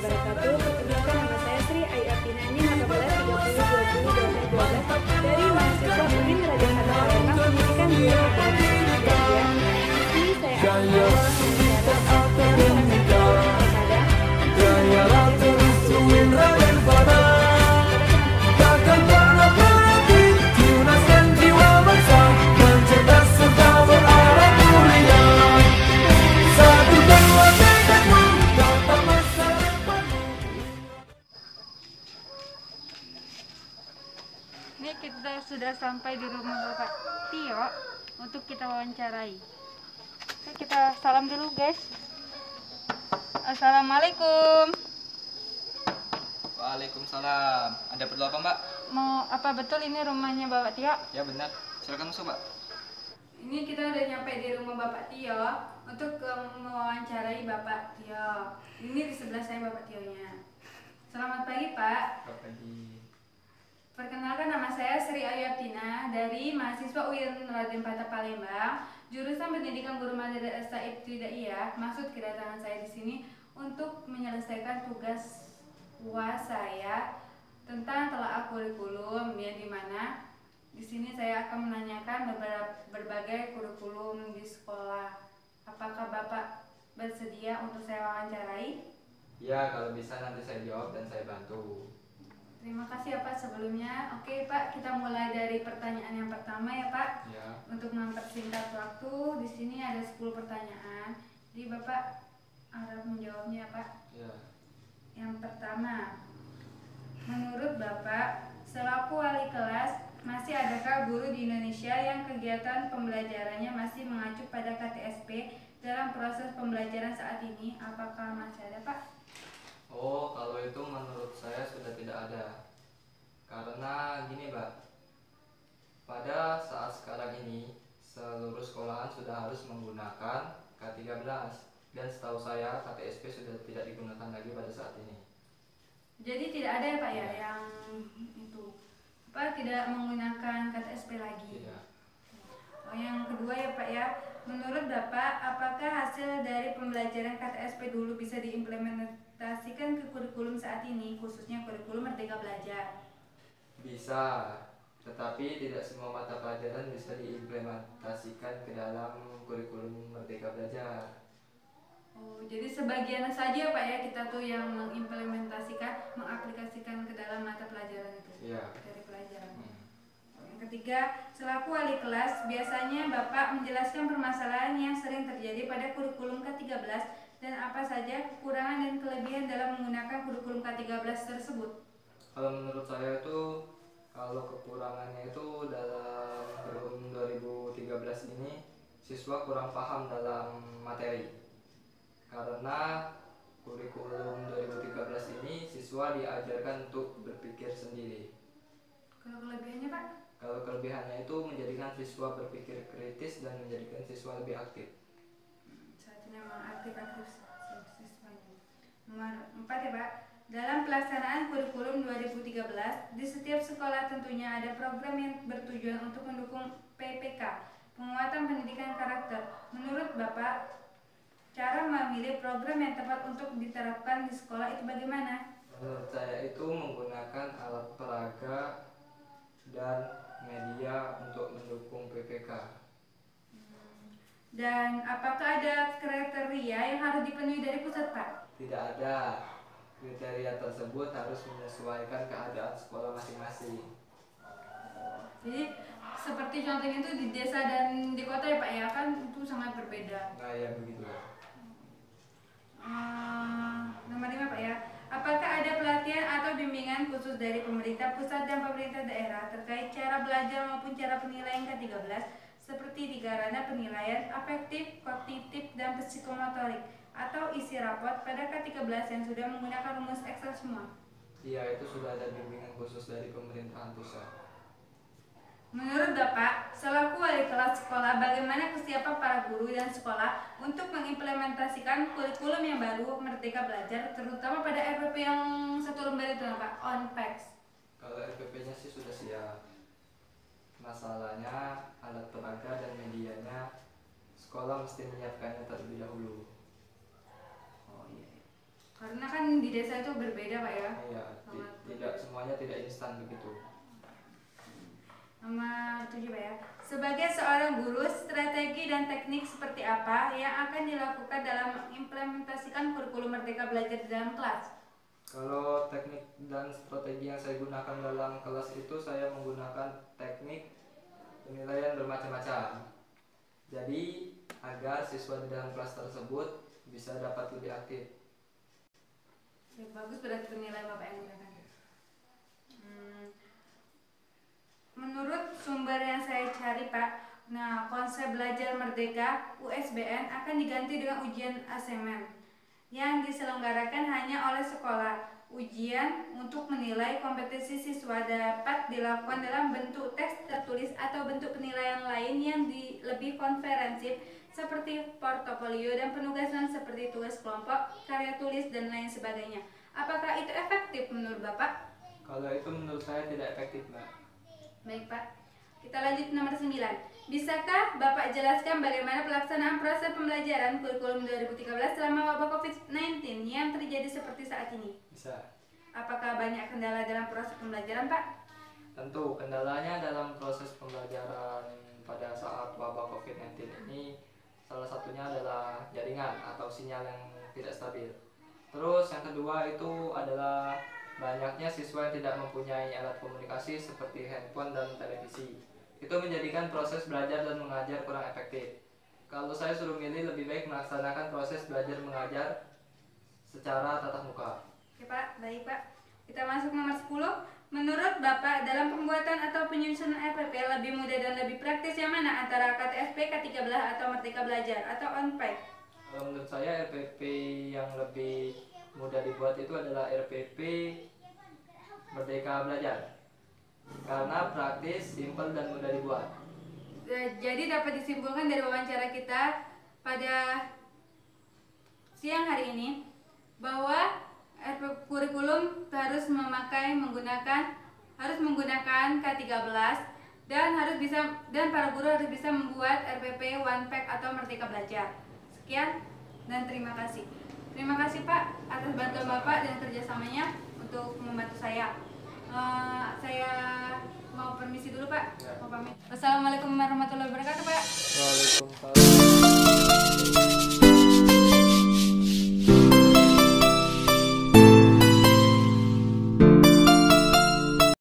wabarakatuh. Perkenalkan, nama saya Sri Ayu Artina, NIM 1830202012 dari mahasiswa UIN Raden Fatah Palembang, Pendidikan Dunia Komunikasi Media. Di sini saya akan Ini kita sudah sampai di rumah Bapak Tio untuk kita wawancarai. Oke, kita salam dulu guys. Assalamualaikum. Waalaikumsalam. Ada perlu apa, Mbak? Mau apa betul ini rumahnya Bapak Tio? Ya benar. Silakan masuk, Mbak. Ini kita udah nyampe di rumah Bapak Tio untuk mewawancarai Bapak Tio. Ini di sebelah saya Bapak Tionya. Selamat pagi Pak. Selamat pagi. Perkenalkan, nama saya Sri Ayu Artina dari mahasiswa UIN Raden Fatah Palembang, jurusan Pendidikan Guru Madrasah Ibtidaiyah. Maksud kedatangan saya di sini untuk menyelesaikan tugas UAS saya tentang telaah kurikulum, yang dimana di sini saya akan menanyakan berbagai kurikulum di sekolah. Apakah Bapak bersedia untuk saya wawancarai? Ya, kalau bisa nanti saya jawab dan saya bantu. Terima kasih ya Pak sebelumnya. Oke Pak, kita mulai dari pertanyaan yang pertama ya Pak. Ya. Untuk mempersingkat waktu, di sini ada 10 pertanyaan. Jadi Bapak harap menjawabnya ya Pak. Ya. Yang pertama, menurut Bapak, selaku wali kelas, masih adakah guru di Indonesia yang kegiatan pembelajarannya masih mengacu pada KTSP dalam proses pembelajaran saat ini? Apakah masih ada Pak? Oh, kalau itu menurut saya sudah tidak ada. Karena gini, Mbak. Pada saat sekarang ini, seluruh sekolahan sudah harus menggunakan K13. Dan setahu saya KTSP sudah tidak digunakan lagi pada saat ini. Jadi tidak ada ya Pak ya yang itu Pak tidak menggunakan KTSP lagi. Tidak. Oh, yang kedua ya Pak ya, menurut Bapak apakah hasil dari pembelajaran KTSP dulu bisa diimplementasikan ke kurikulum saat ini, khususnya kurikulum Merdeka Belajar? Bisa, tetapi tidak semua mata pelajaran bisa diimplementasikan ke dalam kurikulum Merdeka Belajar. Oh, jadi sebagian saja Pak ya kita tuh yang mengimplementasikan, mengaplikasikan ke dalam mata pelajaran itu. Iya. Dari pelajaran. Yang ketiga, selaku wali kelas, biasanya Bapak menjelaskan permasalahan yang sering terjadi pada kurikulum K13 dan apa saja kekurangan dan kelebihan dalam menggunakan kurikulum K13 tersebut. Kalau menurut saya itu, kalau kekurangannya itu dalam kurikulum 2013 ini, siswa kurang paham dalam materi. Karena kurikulum 2013 ini siswa diajarkan untuk berpikir sendiri. Kalau kelebihannya Pak? Kalau kelebihannya itu menjadikan siswa berpikir kritis dan menjadikan siswa lebih aktif. Saatnya memang aktif siswanya. Nomor 4 ya Pak. Dalam pelaksanaan kurikulum 2013, di setiap sekolah tentunya ada program yang bertujuan untuk mendukung PPK, penguatan pendidikan karakter. Menurut Bapak, cara memilih program yang tepat untuk diterapkan di sekolah itu bagaimana? Menurut saya itu menggunakan alat peraga dan media untuk mendukung PPK. Dan apakah ada kriteria yang harus dipenuhi dari pusat Pak? Tidak ada. Kriteria tersebut harus menyesuaikan keadaan sekolah masing-masing. Jadi seperti contohnya itu di desa dan di kota ya Pak ya, kan itu sangat berbeda. Nah ya begitu. Nomor 5 Pak ya, apakah ada pelatihan atau bimbingan khusus dari pemerintah pusat dan pemerintah daerah terkait cara belajar maupun cara penilaian K13 seperti 3 ranah penilaian afektif, kognitif, dan psikomotorik atau isi raport pada K13 yang sudah menggunakan rumus Excel semua? Iya, itu sudah ada bimbingan khusus dari pemerintahan pusat. Menurut Bapak, selaku wali kelas sekolah, bagaimana kesiapan para guru dan sekolah untuk mengimplementasikan kurikulum yang baru Merdeka Belajar, terutama pada RPP yang satu lembar itu Pak, ONPEX? Kalau RPP-nya sih sudah siap. Masalahnya alat peraga dan medianya sekolah mesti menyiapkannya terlebih dahulu. Oh iya. Karena kan kan di desa itu berbeda Pak ya. Iya, tidak semuanya tidak instan begitu. Nomor 7 Pak ya. Sebagai seorang guru, strategi dan teknik seperti apa yang akan dilakukan dalam mengimplementasikan kurikulum Merdeka Belajar di dalam kelas? Kalau teknik dan strategi yang saya gunakan dalam kelas itu, saya menggunakan teknik penilaian bermacam-macam. Jadi agar siswa di dalam kelas tersebut bisa dapat lebih aktif. Ya, bagus berarti penilaian Bapak yang gunakan. Menurut sumber yang saya cari Pak, nah konsep belajar merdeka USBN akan diganti dengan ujian asemen yang diselenggarakan hanya oleh sekolah. Ujian untuk menilai kompetensi siswa dapat dilakukan dalam bentuk tes tertulis atau bentuk penilaian lain yang lebih konferensif seperti portofolio dan penugasan seperti tugas kelompok, karya tulis, dan lain sebagainya. Apakah itu efektif menurut Bapak? Kalau itu menurut saya tidak efektif, Mbak. Baik Pak, kita lanjut nomor 9. Bisakah Bapak jelaskan bagaimana pelaksanaan proses pembelajaran kurikulum 2013 selama wabah COVID-19 yang terjadi seperti saat ini? Bisa. Apakah banyak kendala dalam proses pembelajaran Pak? Tentu, kendalanya dalam proses pembelajaran pada saat wabah COVID-19 ini salah satunya adalah jaringan atau sinyal yang tidak stabil. Terus yang kedua itu adalah banyaknya siswa yang tidak mempunyai alat komunikasi seperti handphone dan televisi. Itu menjadikan proses belajar dan mengajar kurang efektif. Kalau saya suruh milih, lebih baik melaksanakan proses belajar mengajar secara tatap muka. Oke Pak, baik Pak. Kita masuk nomor 10. Menurut Bapak, dalam pembuatan atau penyusunan RPP lebih mudah dan lebih praktis yang mana antara KTSP, K13 atau Merdeka Belajar atau ONPEK? Kalau menurut saya RPP yang lebih mudah dibuat itu adalah RPP Merdeka Belajar. Karena praktis, simpel, dan mudah dibuat. Jadi dapat disimpulkan dari wawancara kita pada siang hari ini bahwa kurikulum harus menggunakan K13 dan para guru harus bisa membuat RPP ONPEK atau Merdeka Belajar. Sekian dan terima kasih. Terima kasih Pak atas bantuan Bapak dan kerjasamanya untuk membantu saya. Saya mau permisi dulu Pak. Ya. Mau pamit. Wassalamualaikum warahmatullahi wabarakatuh Pak. Waalaikumsalam.